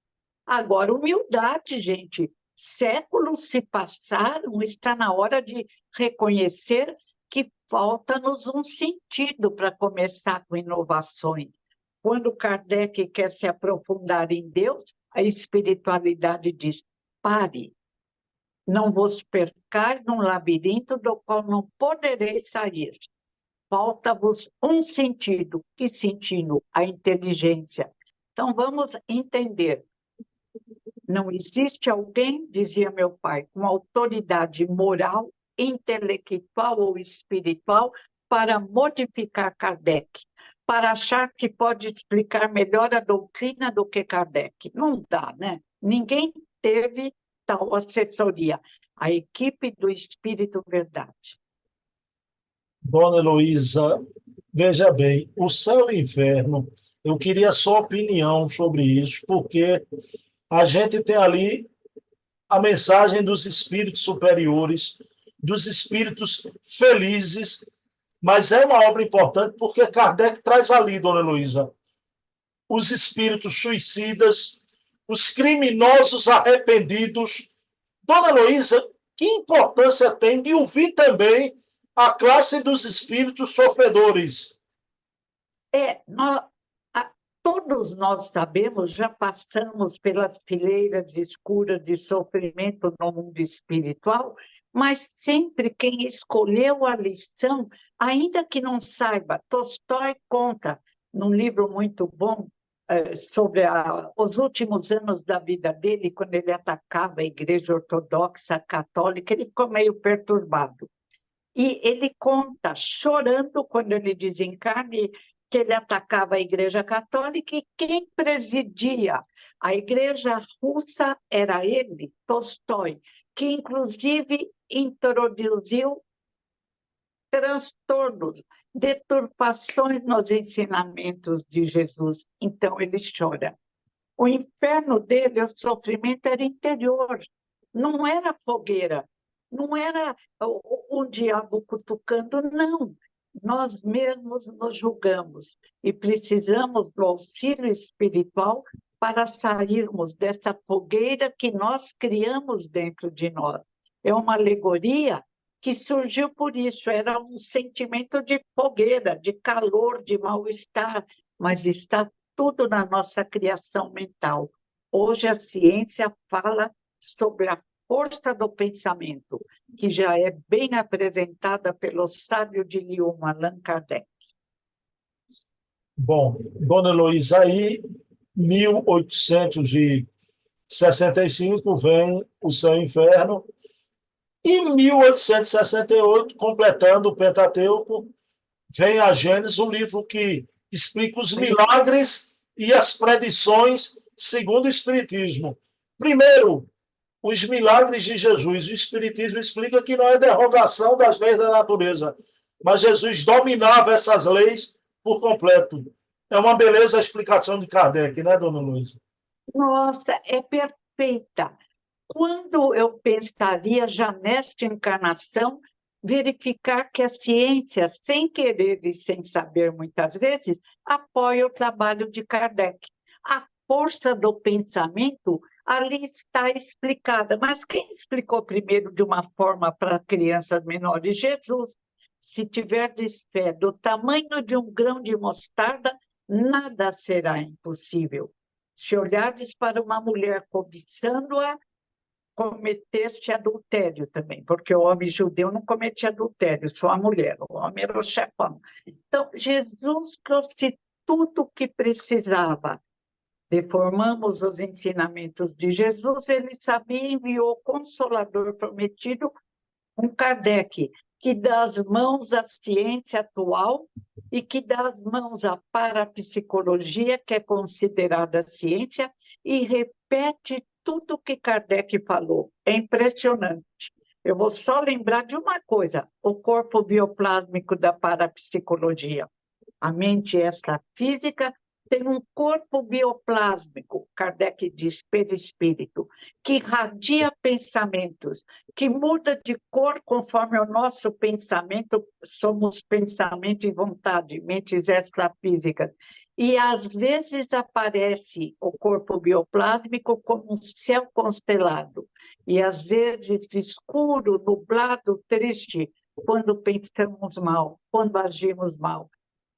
Agora, humildade, gente. Séculos se passaram, está na hora de reconhecer que falta-nos um sentido para começar com inovações. Quando Kardec quer se aprofundar em Deus, a espiritualidade diz: pare, não vos percais num labirinto do qual não podereis sair. Falta-vos um sentido. Que sentido? A inteligência. Então, vamos entender. Não existe alguém, dizia meu pai, com autoridade moral, intelectual ou espiritual para modificar Kardec, para achar que pode explicar melhor a doutrina do que Kardec. Não dá, né? Ninguém teve tal assessoria. A equipe do Espírito Verdade. Dona Heloísa, veja bem, o céu e o inferno, eu queria a sua opinião sobre isso, porque a gente tem ali a mensagem dos espíritos superiores, dos espíritos felizes, mas é uma obra importante porque Kardec traz ali, Dona Heloísa, os espíritos suicidas, os criminosos arrependidos. Dona Heloísa, que importância tem de ouvir também a classe dos espíritos sofredores? Todos nós sabemos, já passamos pelas fileiras escuras de sofrimento no mundo espiritual, mas sempre quem escolheu a lição, ainda que não saiba, Tolstói conta, num livro muito bom, sobre os últimos anos da vida dele, quando ele atacava a Igreja Ortodoxa Católica, ele ficou meio perturbado. E ele conta, chorando, quando ele desencarna, que ele atacava a Igreja Católica e quem presidia a Igreja Russa era ele, Tolstói, que inclusive introduziu transtornos, deturpações nos ensinamentos de Jesus. Então ele chora. O inferno dele, o sofrimento era interior, não era fogueira, não era um diabo cutucando, não. nós mesmos nos julgamos e precisamos do auxílio espiritual para sairmos dessa fogueira que nós criamos dentro de nós. É uma alegoria que surgiu por isso, era um sentimento de fogueira, de calor, de mal-estar, mas está tudo na nossa criação mental. Hoje a ciência fala sobre a força do pensamento, que já é bem apresentada pelo sábio de Lyon, Allan Kardec. Bom, dona Heloísa, aí, 1865, vem o Céu e o Inferno, e em 1868, completando o Pentateuco, vem a Gênesis, um livro que explica os milagres e as predições segundo o Espiritismo. Primeiro, os milagres de Jesus. O Espiritismo explica que não é derrogação das leis da natureza, mas Jesus dominava essas leis por completo. É uma beleza a explicação de Kardec, né, dona Luísa? Nossa, é perfeita. Quando eu pensaria já nesta encarnação, verificar que a ciência, sem querer e sem saber muitas vezes, apoia o trabalho de Kardec. A força do pensamento ali está explicada, mas quem explicou primeiro de uma forma para crianças menores? Jesus. Se tiverdes fé do tamanho de um grão de mostarda, nada será impossível. Se olhardes para uma mulher cobiçando-a, cometeste adultério também, porque o homem judeu não cometia adultério, só a mulher, o homem era o chefão. Então, Jesus trouxe tudo o que precisava. Deformamos os ensinamentos de Jesus, ele sabia e enviou o Consolador prometido, um Kardec, que dá as mãos à ciência atual e que dá as mãos à parapsicologia, que é considerada ciência, e repete tudo que Kardec falou. É impressionante. Eu vou só lembrar de uma coisa, o corpo bioplásmico da parapsicologia. A mente extrafísica tem um corpo bioplásmico, Kardec diz, perispírito, que irradia pensamentos, que muda de cor conforme o nosso pensamento, somos pensamento e vontade, mentes extrafísicas. E às vezes aparece o corpo bioplásmico como um céu constelado, e às vezes escuro, nublado, triste, quando pensamos mal, quando agimos mal.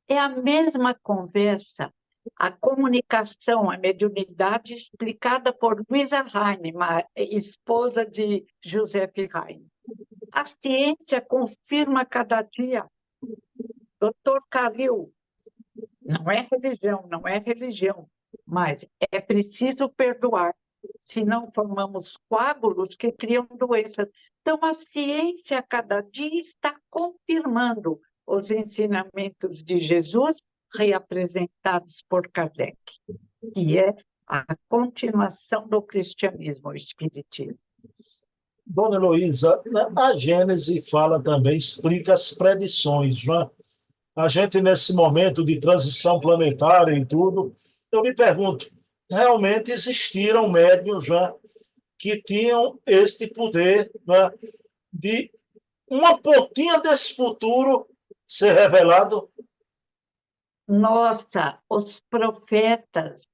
É a mesma conversa, a comunicação, a mediunidade explicada por Luisa Heine, esposa de Joseph Heine. A ciência confirma cada dia. Dr. Khalil, não é religião, mas é preciso perdoar, senão formamos coágulos que criam doenças. Então, a ciência, a cada dia, está confirmando os ensinamentos de Jesus reapresentados por Kardec, que é a continuação do cristianismo, o espiritismo. Dona Heloísa, a Gênese fala também, explica as predições, não é? A gente, nesse momento de transição planetária e tudo, eu me pergunto, realmente existiram médiuns, né, que tinham este poder, né, de uma pontinha desse futuro ser revelado? Nossa, os profetas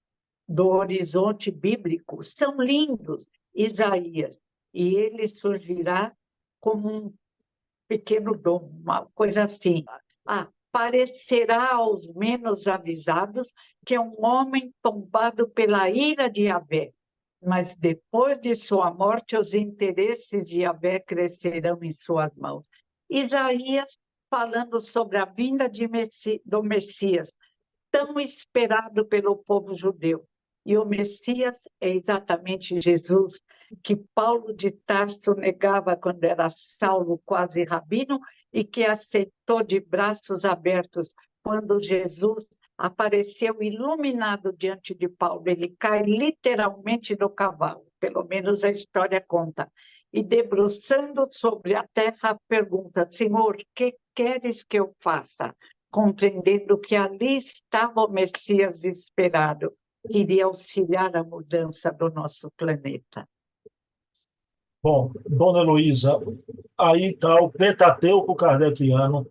do horizonte bíblico são lindos, Isaías, e ele surgirá como um pequeno dom, uma coisa assim. Parecerá aos menos avisados que é um homem tombado pela ira de Yahvé, mas depois de sua morte os interesses de Yahvé crescerão em suas mãos. Isaías falando sobre a vinda do Messias, tão esperado pelo povo judeu. E o Messias é exatamente Jesus, que Paulo de Tarso negava quando era Saulo, quase rabino, e que aceitou de braços abertos quando Jesus apareceu iluminado diante de Paulo. Ele cai literalmente do cavalo, pelo menos a história conta. E debruçando sobre a terra, pergunta: Senhor, que queres que eu faça? Compreendendo que ali estava o Messias esperado, que iria auxiliar a mudança do nosso planeta. Bom, dona Heloísa, aí está o Pentateuco kardeciano,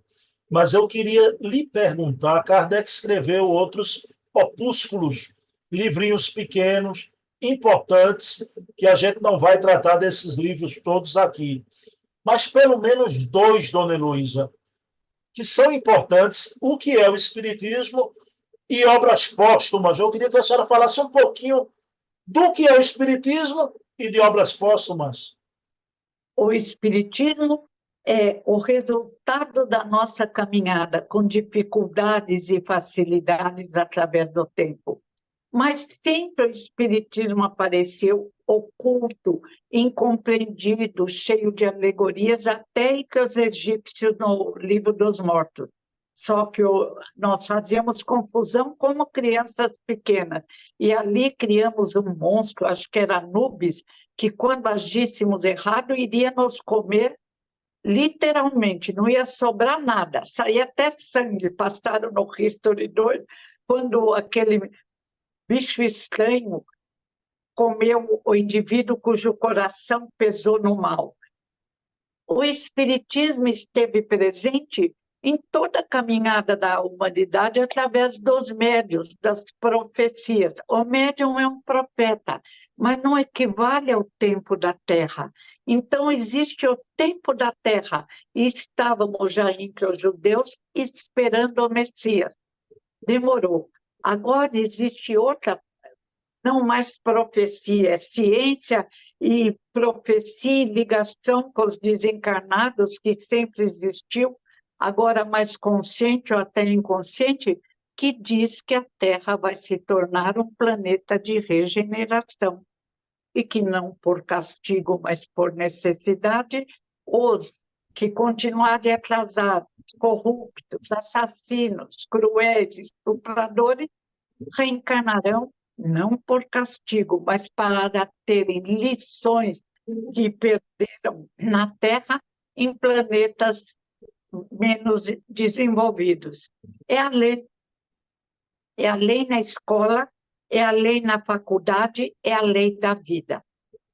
mas eu queria lhe perguntar, Kardec escreveu outros opúsculos, livrinhos pequenos, importantes, que a gente não vai tratar desses livros todos aqui, mas pelo menos dois, dona Heloísa, que são importantes, o que é o Espiritismo e obras póstumas. Eu queria que a senhora falasse um pouquinho do que é o Espiritismo e de obras póstumas. O Espiritismo é o resultado da nossa caminhada com dificuldades e facilidades através do tempo. Mas sempre o Espiritismo apareceu oculto, incompreendido, cheio de alegorias, até que os egípcios no Livro dos Mortos. Só que nós fazíamos confusão como crianças pequenas. E ali criamos um monstro, acho que era Anubis, que quando agíssemos errado, iria nos comer literalmente, não ia sobrar nada. Saía até sangue, passaram no History 2, quando aquele bicho estranho comeu o indivíduo cujo coração pesou no mal. O Espiritismo esteve presente em toda a caminhada da humanidade através dos médiuns, das profecias. O médium é um profeta, mas não equivale ao tempo da Terra. Então, existe o tempo da Terra, e estávamos já entre os judeus esperando o Messias. Demorou. Agora existe outra, não mais profecia, é ciência e profecia e ligação com os desencarnados, que sempre existiu, agora mais consciente ou até inconsciente, que diz que a Terra vai se tornar um planeta de regeneração e que não por castigo, mas por necessidade, os que continuarem atrasados, corruptos, assassinos, cruéis, estupradores, reencarnarão não por castigo, mas para terem lições que perderam na Terra em planetas menos desenvolvidos. É a lei. É a lei na escola, é a lei na faculdade, é a lei da vida.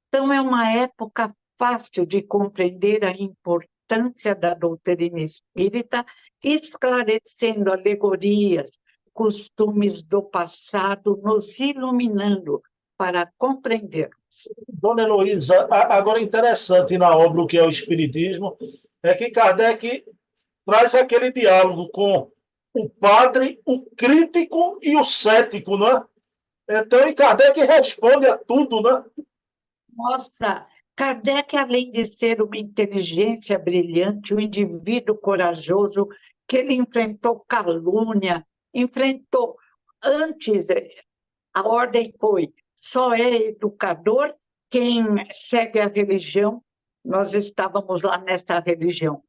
Então, é uma época fácil de compreender a importância da doutrina espírita, esclarecendo alegorias, costumes do passado, nos iluminando para compreendermos. Dona Heloísa, agora interessante na obra o que é o Espiritismo é que Kardec traz aquele diálogo com o padre, o crítico e o cético, né? Então, e Kardec responde a tudo, né? Mostra, Kardec, além de ser uma inteligência brilhante, um indivíduo corajoso, que ele enfrentou calúnia, enfrentou antes, a ordem foi, só é educador quem segue a religião, nós estávamos lá nessa religião.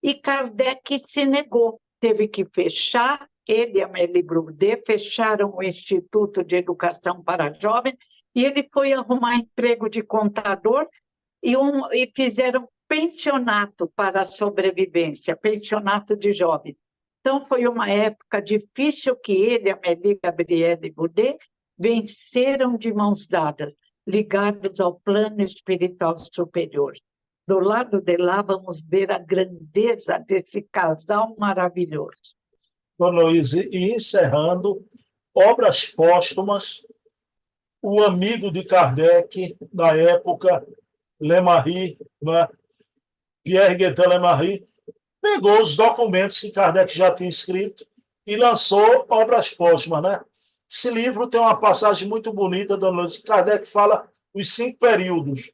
E Kardec se negou, teve que fechar, ele e Amélie Broudet fecharam o Instituto de Educação para Jovens, e ele foi arrumar emprego de contador e fizeram pensionato para a sobrevivência, pensionato de jovens. Então, foi uma época difícil que ele, Amélie, Gabriele e Boudet venceram de mãos dadas, ligados ao plano espiritual superior. Do lado de lá, vamos ver a grandeza desse casal maravilhoso. Dona Heloísa, e encerrando, obras póstumas, o amigo de Kardec, na época, Lemarie, né? Pierre Guetin Lemarie, pegou os documentos que Kardec já tinha escrito e lançou obras póstumas, né? Esse livro tem uma passagem muito bonita, dona Heloísa, que Kardec fala os 5 períodos.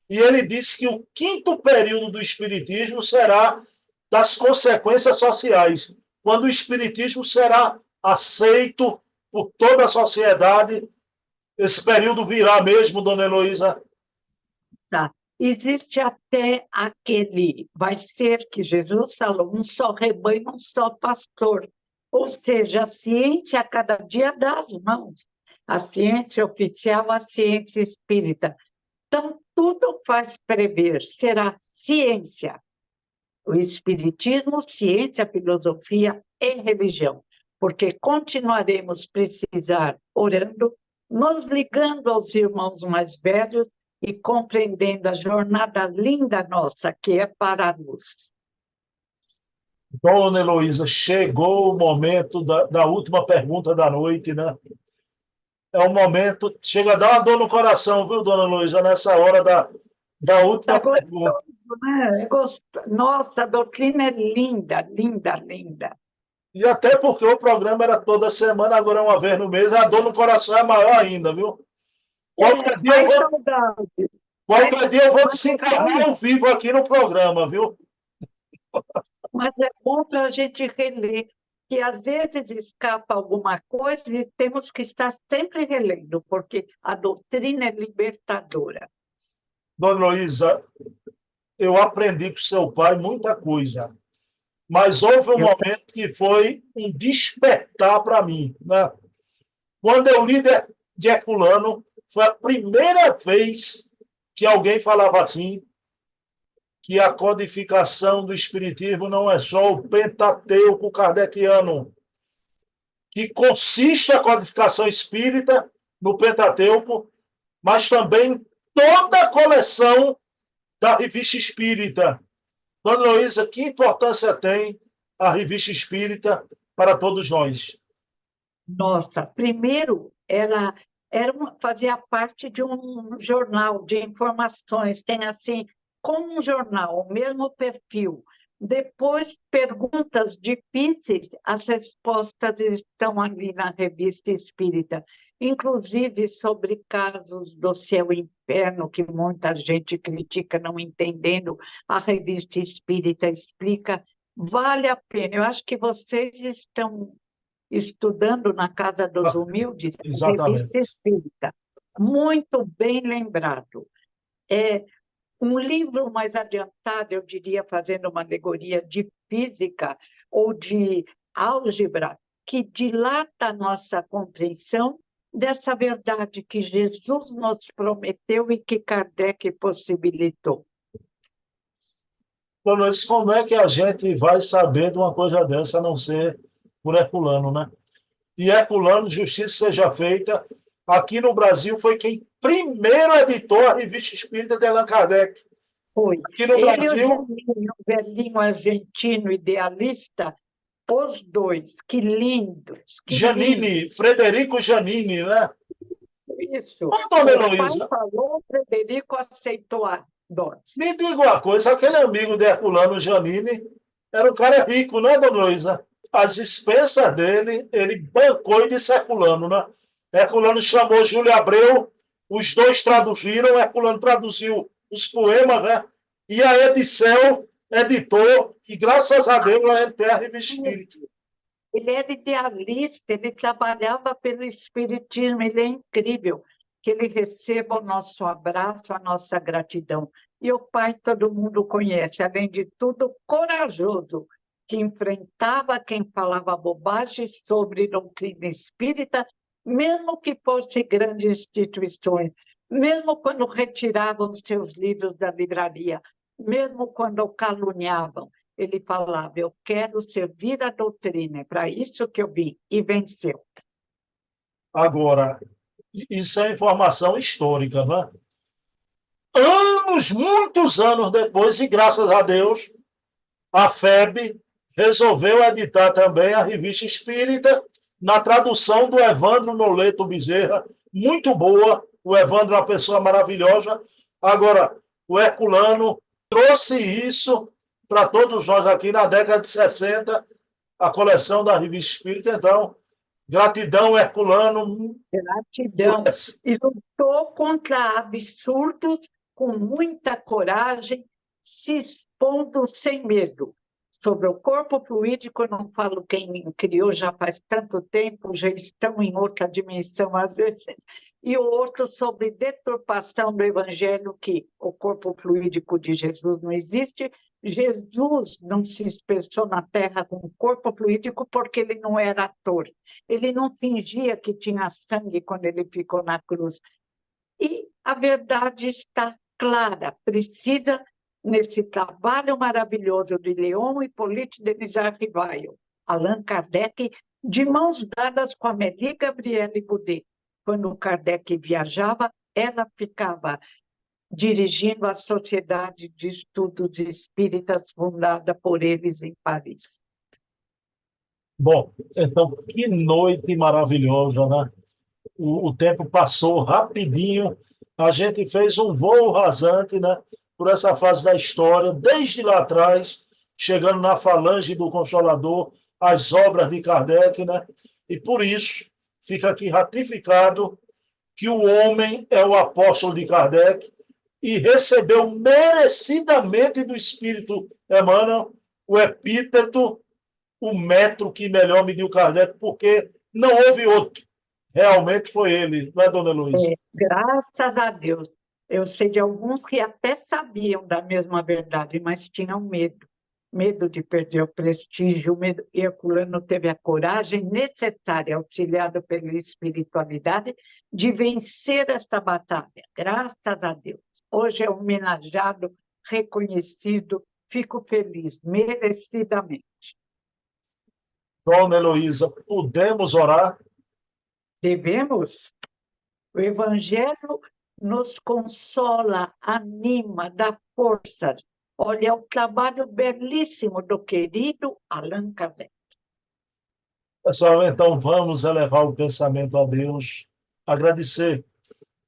E ele diz que o 5º período do Espiritismo será das consequências sociais, quando o Espiritismo será aceito por toda a sociedade. Esse período virá mesmo, dona Heloísa? Tá. Existe até aquele, vai ser que Jesus falou, um só rebanho, um só pastor. Ou seja, a ciência a cada dia dá as mãos. A ciência oficial, a ciência espírita. Então, tudo faz prever, será ciência. O espiritismo, ciência, filosofia e religião. Porque continuaremos precisar orando, nos ligando aos irmãos mais velhos e compreendendo a jornada linda nossa, que é para a luz. Dona Heloísa, chegou o momento da última pergunta da noite, né? É um momento, chega a dar uma dor no coração, viu, Dona Heloísa, nessa hora da Tá última pergunta. gostoso, né? Nossa, a doutrina é linda, linda, linda. E até porque o programa era toda semana, agora é uma vez no mês, a dor no coração é maior ainda, viu? Qualquer dia eu Mais vou, saudável. qualquer dia eu vou Mas é bom, desencarnar ao vivo aqui no programa, viu? mas é bom para a gente reler, que às vezes escapa alguma coisa e temos que estar sempre relendo, porque a doutrina é libertadora. Dona Heloísa, eu aprendi com seu pai muita coisa, mas houve um Eu, momento que foi um despertar para mim, né? Quando eu li de Herculano, foi a primeira vez que alguém falava assim, que a codificação do Espiritismo não é só o Pentateuco kardeciano, que consiste a codificação espírita no Pentateuco, mas também toda a coleção da Revista Espírita. Dona Heloísa, que importância tem a Revista Espírita para todos nós? nossa, primeiro, fazia parte de um jornal de informações, tem assim, como um jornal, o mesmo perfil. Depois, perguntas difíceis, as respostas estão ali na Revista Espírita, inclusive sobre casos do céu e inferno, que muita gente critica não entendendo, a Revista Espírita explica, vale a pena. Eu acho que vocês estão estudando na Casa dos Humildes, a Revista Exatamente. Espírita. Muito bem lembrado. É um livro mais adiantado, eu diria, fazendo uma alegoria de física ou de álgebra, que dilata a nossa compreensão dessa verdade que Jesus nos prometeu e que Kardec possibilitou. Dona Heloísa, como é que a gente vai saber de uma coisa dessa, a não ser por Herculano, né? E Herculano, justiça seja feita, aqui no Brasil foi quem primeiro editou a Revista Espírita de Allan Kardec. Foi. Aqui no Ele e Brasil, o velhinho argentino idealista, os dois, que lindos, que Giannini, lindos. Frederico Giannini, né? Isso. Ô, Dona O pai Heloísa, falou, o Frederico aceitou a dose. me diga uma coisa, aquele amigo de Herculano, Giannini, era um cara rico, né, Dona Heloísa? As expensas dele, ele bancou e disse Herculano, né? Herculano chamou Júlio Abreu, os dois traduziram, Herculano traduziu os poemas, né? E a Edicel editou, e graças a Deus a gente tem a Revista Espírita. Ele era idealista, ele trabalhava pelo espiritismo, ele é incrível. Que ele receba o nosso abraço, a nossa gratidão. E o pai todo mundo conhece, além de tudo, corajoso, que enfrentava quem falava bobagem sobre doutrina espírita, mesmo que fosse grandes instituições, mesmo quando retiravam seus livros da livraria, mesmo quando o caluniavam. Ele falava, eu quero servir a doutrina, é para isso que eu vim, e venceu. Agora, isso é informação histórica, né? Anos, muitos anos depois, e graças a Deus, a FEB resolveu editar também a Revista Espírita, na tradução do Evandro Noleto Bezerra, muito boa. O Evandro é uma pessoa maravilhosa. Agora, o Herculano trouxe isso para todos nós aqui na década de 60, a coleção da Revista Espírita. Então, gratidão, Herculano. Gratidão. E lutou contra absurdos com muita coragem, se expondo sem medo. Sobre o corpo fluídico, eu não falo quem criou já faz tanto tempo, já estão em outra dimensão às vezes. E o outro sobre deturpação do evangelho, que o corpo fluídico de Jesus não existe. Jesus não se expressou na Terra com corpo fluídico porque ele não era ator. Ele não fingia que tinha sangue quando ele ficou na cruz. E a verdade está clara, precisa, nesse trabalho maravilhoso de Leon Hippolyte Denisard Rivaio, Allan Kardec, de mãos dadas com Amélie Gabrielle Boudet. Quando Kardec viajava, ela ficava dirigindo a Sociedade de Estudos Espíritas, fundada por eles em Paris. Bom, então, que noite maravilhosa, né? O tempo passou rapidinho, a gente fez um voo rasante, né, por essa fase da história, desde lá atrás, chegando na falange do Consolador, as obras de Kardec, né, e por isso fica aqui ratificado que o homem é o apóstolo de Kardec e recebeu merecidamente do Espírito Emmanuel o epíteto, o metro que melhor mediu Kardec, porque não houve outro. Realmente foi ele, não é, dona Heloísa? Graças a Deus. Eu sei de alguns que até sabiam da mesma verdade, mas tinham medo. Medo de perder o prestígio, medo. E Herculano teve a coragem necessária, auxiliado pela espiritualidade, de vencer esta batalha. Graças a Deus. Hoje é homenageado, reconhecido, fico feliz, merecidamente. Dona Heloísa, podemos orar? Devemos. O Evangelho nos consola, anima, dá forças. Olha, é o trabalho belíssimo do querido Allan Kardec. Pessoal, então vamos elevar o pensamento a Deus, agradecer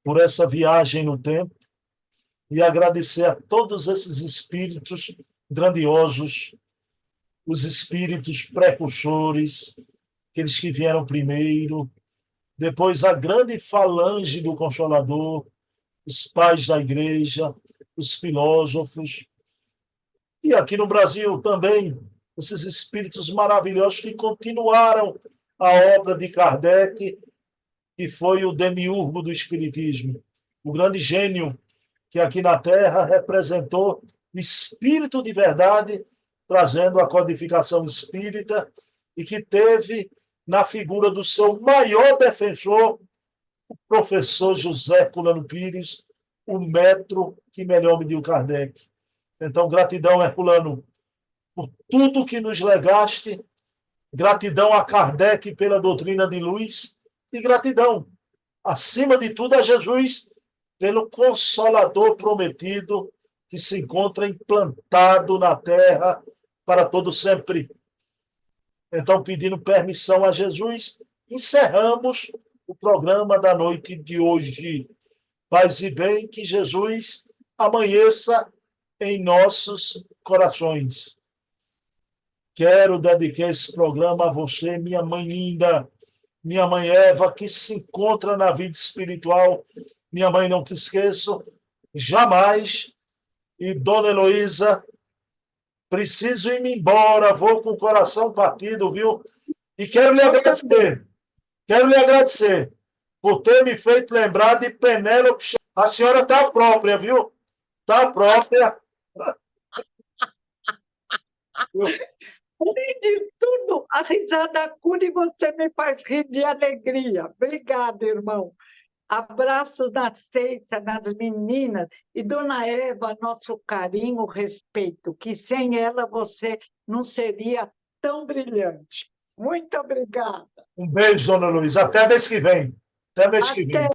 por essa viagem no tempo e agradecer a todos esses espíritos grandiosos, os espíritos precursores, aqueles que vieram primeiro, depois a grande falange do Consolador, os pais da igreja, os filósofos, e aqui no Brasil também, esses espíritos maravilhosos que continuaram a obra de Kardec, que foi o demiurgo do espiritismo, o grande gênio que aqui na Terra representou o espírito de verdade, trazendo a codificação espírita, e que teve na figura do seu maior defensor, o professor José Culano Pires, o metro que melhor mediu Kardec. Então, gratidão, Herculano, por tudo que nos legaste, gratidão a Kardec pela doutrina de luz, e gratidão, acima de tudo, a Jesus pelo Consolador prometido que se encontra implantado na terra para todo sempre. Então, pedindo permissão a Jesus, encerramos o programa da noite de hoje. Paz e bem, que Jesus amanheça em nossos corações. Quero dedicar esse programa a você, minha mãe linda, minha mãe Eva, que se encontra na vida espiritual. Minha mãe, não te esqueço, jamais. E dona Heloísa, preciso ir embora, vou com o coração partido, viu? E quero lhe agradecer por ter me feito lembrar de Penélope. A senhora está própria, viu? Está própria. Além de tudo, a risada cura e você me faz rir de alegria. Obrigada, irmão. Abraço na Ceiça, nas meninas. E, dona Eva, nosso carinho, respeito, que sem ela você não seria tão brilhante. Muito obrigada. Um beijo, dona Luiz. Até mês que vem. Até mês que Até vem.